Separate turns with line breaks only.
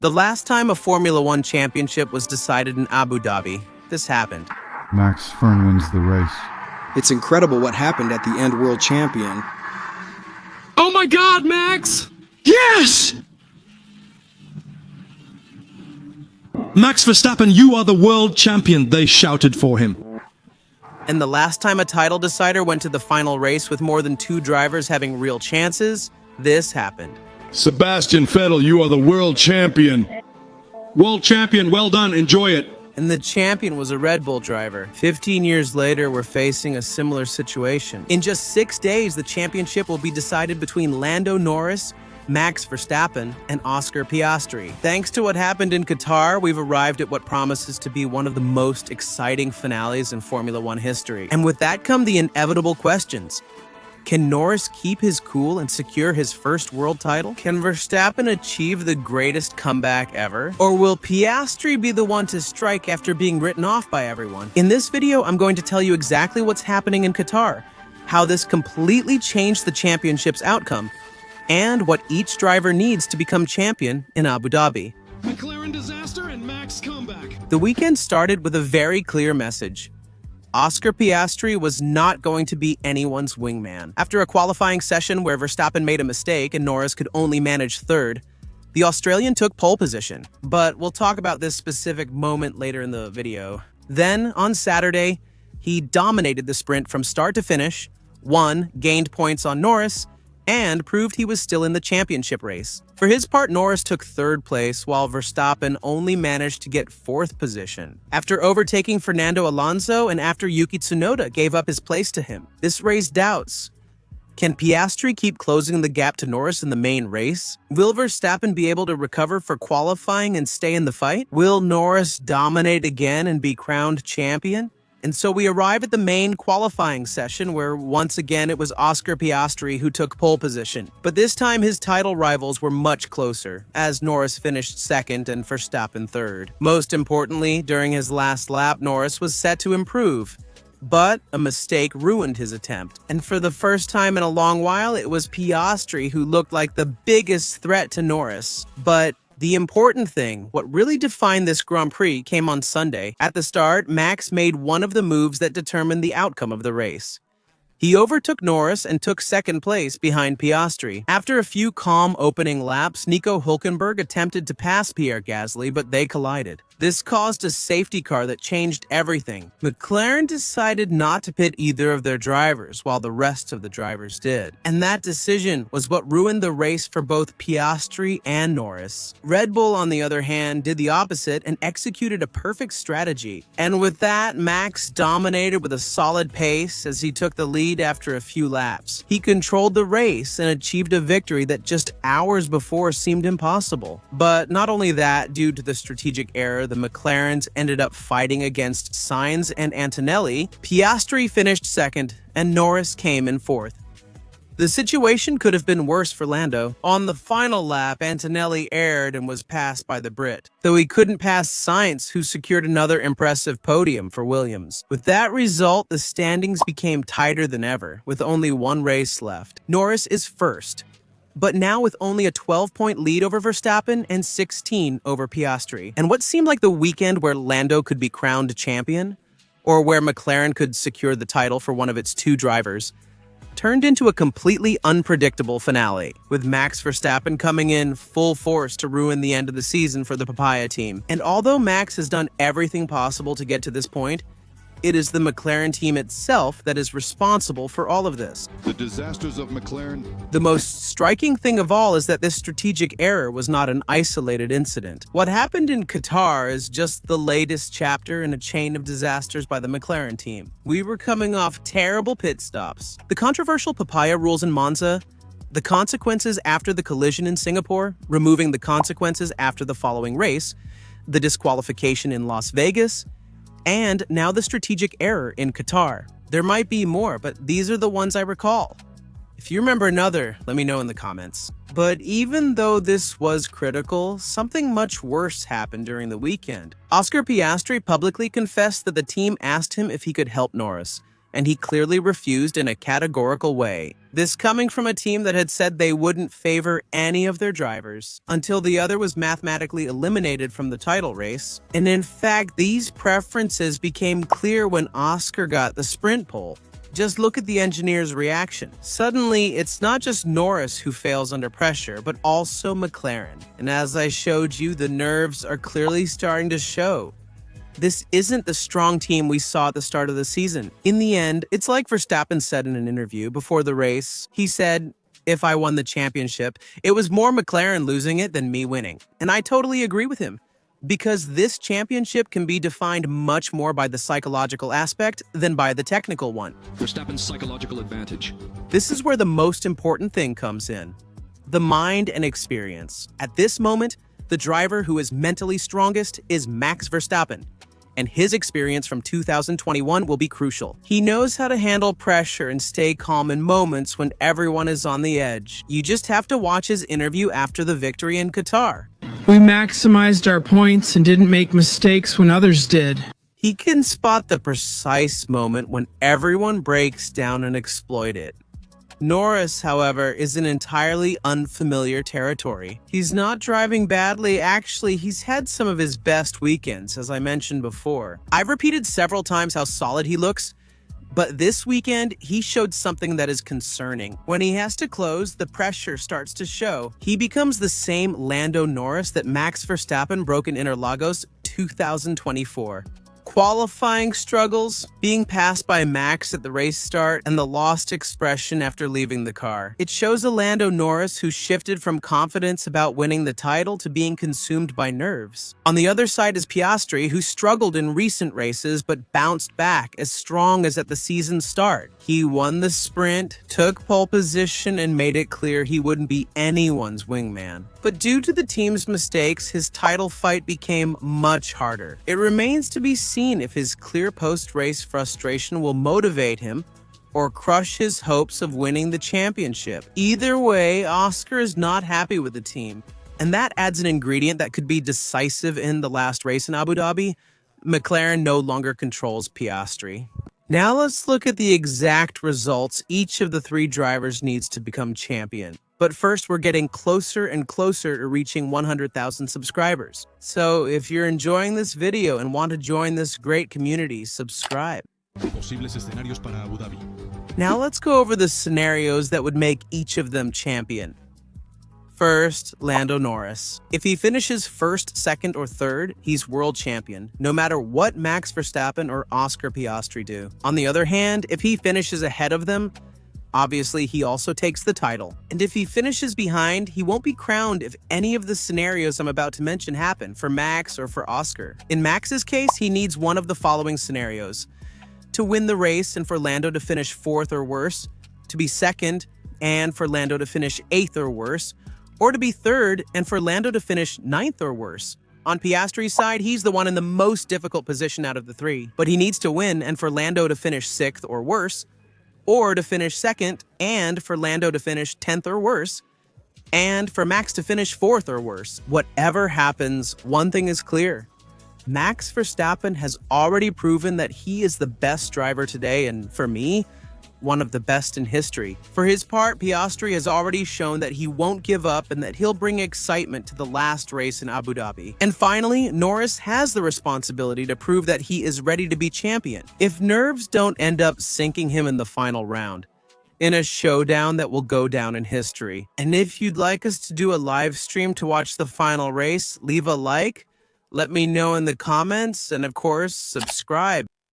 The last time a Formula One championship was decided in Abu Dhabi, this happened.
Max Fern wins the race.
It's incredible what happened at the end, world champion.
Oh my God, Max! Yes! Max Verstappen, you are the world champion, they shouted for him.
And the last time a title decider went to the final race with more than 2 drivers having real chances, this happened.
Sebastian Vettel, you are the world champion.
World champion, well done, enjoy it.
And the champion was a Red Bull driver. 15 years later, we're facing a similar situation. In just 6 days, the championship will be decided between Lando Norris, Max Verstappen, and Oscar Piastri. Thanks to what happened in Qatar, we've arrived at what promises to be one of the most exciting finales in Formula One history. And with that come the inevitable questions. Can Norris keep his cool and secure his first world title? Can Verstappen achieve the greatest comeback ever? Or will Piastri be the one to strike after being written off by everyone? In this video, I'm going to tell you exactly what's happening in Qatar, how this completely changed the championship's outcome, and what each driver needs to become champion in Abu Dhabi.
McLaren disaster and Max comeback.
The weekend started with a very clear message. Oscar Piastri was not going to be anyone's wingman. After a qualifying session where Verstappen made a mistake and Norris could only manage third, the Australian took pole position. But we'll talk about this specific moment later in the video. Then, on Saturday, he dominated the sprint from start to finish, won, gained points on Norris, and proved he was still in the championship race. For his part, Norris took 3rd place, while Verstappen only managed to get 4th position. After overtaking Fernando Alonso and after Yuki Tsunoda gave up his place to him, this raised doubts. Can Piastri keep closing the gap to Norris in the main race? Will Verstappen be able to recover for qualifying and stay in the fight? Will Norris dominate again and be crowned champion? And so we arrive at the main qualifying session where once again it was Oscar Piastri who took pole position. But this time his title rivals were much closer, as Norris finished 2nd and Verstappen 3rd. Most importantly, during his last lap, Norris was set to improve. But a mistake ruined his attempt. And for the first time in a long while, it was Piastri who looked like the biggest threat to Norris. But the important thing, what really defined this Grand Prix, came on Sunday. At the start, Max made one of the moves that determined the outcome of the race. He overtook Norris and took 2nd place behind Piastri. After a few calm opening laps, Nico Hülkenberg attempted to pass Pierre Gasly, but they collided. This caused a safety car that changed everything. McLaren decided not to pit either of their drivers, while the rest of the drivers did. And that decision was what ruined the race for both Piastri and Norris. Red Bull, on the other hand, did the opposite and executed a perfect strategy. And with that, Max dominated with a solid pace as he took the lead after a few laps. He controlled the race and achieved a victory that just hours before seemed impossible. But not only that, due to the strategic error, the McLarens ended up fighting against Sainz and Antonelli. Piastri finished 2nd, and Norris came in 4th. The situation could have been worse for Lando. On the final lap, Antonelli erred and was passed by the Brit, though he couldn't pass Sainz, who secured another impressive podium for Williams. With that result, the standings became tighter than ever, with only 1 race left. Norris is 1st, but now with only a 12-point lead over Verstappen and 16 over Piastri. And what seemed like the weekend where Lando could be crowned champion, or where McLaren could secure the title for one of its 2 drivers, turned into a completely unpredictable finale, with Max Verstappen coming in full force to ruin the end of the season for the Papaya team. And although Max has done everything possible to get to this point, it is the McLaren team itself that is responsible for all of this.
The disasters of McLaren.
The most striking thing of all is that this strategic error was not an isolated incident. What happened in Qatar is just the latest chapter in a chain of disasters by the McLaren team. We were coming off terrible pit stops, the controversial papaya rules in Monza, the consequences after the collision in Singapore, removing the consequences after the following race, the disqualification in Las Vegas, and now the strategic error in Qatar. There might be more, but these are the ones I recall. If you remember another, let me know in the comments. But even though this was critical, something much worse happened during the weekend. Oscar Piastri publicly confessed that the team asked him if he could help Norris, and he clearly refused in a categorical way. This coming from a team that had said they wouldn't favor any of their drivers until the other was mathematically eliminated from the title race. And in fact, these preferences became clear when Oscar got the sprint pole. Just look at the engineer's reaction. Suddenly, it's not just Norris who fails under pressure, but also McLaren. And as I showed you, the nerves are clearly starting to show. This isn't the strong team we saw at the start of the season. In the end, it's like Verstappen said in an interview before the race. He said, "If I won the championship, it was more McLaren losing it than me winning." And I totally agree with him, because this championship can be defined much more by the psychological aspect than by the technical one.
Verstappen's psychological advantage.
This is where the most important thing comes in: the mind and experience. At this moment, the driver who is mentally strongest is Max Verstappen, and his experience from 2021 will be crucial. He knows how to handle pressure and stay calm in moments when everyone is on the edge. You just have to watch his interview after the victory in Qatar.
We maximized our points and didn't make mistakes when others did.
He can spot the precise moment when everyone breaks down and exploit it. Norris, however, is in entirely unfamiliar territory. He's not driving badly. Actually, he's had some of his best weekends, as I mentioned before. I've repeated several times how solid he looks, but this weekend, he showed something that is concerning. When he has to close, the pressure starts to show. He becomes the same Lando Norris that Max Verstappen broke in Interlagos 2024. Qualifying struggles, being passed by Max at the race start, and the lost expression after leaving the car. It shows a Lando Norris who shifted from confidence about winning the title to being consumed by nerves. On the other side is Piastri, who struggled in recent races but bounced back as strong as at the season's start. He won the sprint, took pole position, and made it clear he wouldn't be anyone's wingman. But due to the team's mistakes, his title fight became much harder. It remains to be seen if his clear post-race frustration will motivate him or crush his hopes of winning the championship. Either way, Oscar is not happy with the team, and that adds an ingredient that could be decisive in the last race in Abu Dhabi. McLaren no longer controls Piastri. Now let's look at the exact results each of the three drivers needs to become champion. But first, we're getting closer and closer to reaching 100,000 subscribers. So if you're enjoying this video and want to join this great community, subscribe.
Posibles escenarios para Abu Dhabi.
Now let's go over the scenarios that would make each of them champion. First, Lando Norris. If he finishes first, second, or third, he's world champion, no matter what Max Verstappen or Oscar Piastri do. On the other hand, if he finishes ahead of them, obviously he also takes the title. And if he finishes behind, he won't be crowned if any of the scenarios I'm about to mention happen for Max or for Oscar. In Max's case, he needs one of the following scenarios: to win the race and for Lando to finish fourth or worse, to be second and for Lando to finish eighth or worse, or to be third and for Lando to finish ninth or worse. On Piastri's side, he's the one in the most difficult position out of the three, but he needs to win and for Lando to finish sixth or worse, or to finish second and for Lando to finish 10th or worse, and for Max to finish fourth or worse. Whatever happens, one thing is clear: Max Verstappen has already proven that he is the best driver today, and for me, one of the best in history. For his part, Piastri has already shown that he won't give up and that he'll bring excitement to the last race in Abu Dhabi. And finally, Norris has the responsibility to prove that he is ready to be champion. If nerves don't end up sinking him in the final round, in a showdown that will go down in history. And if you'd like us to do a live stream to watch the final race, leave a like, let me know in the comments, and of course, subscribe.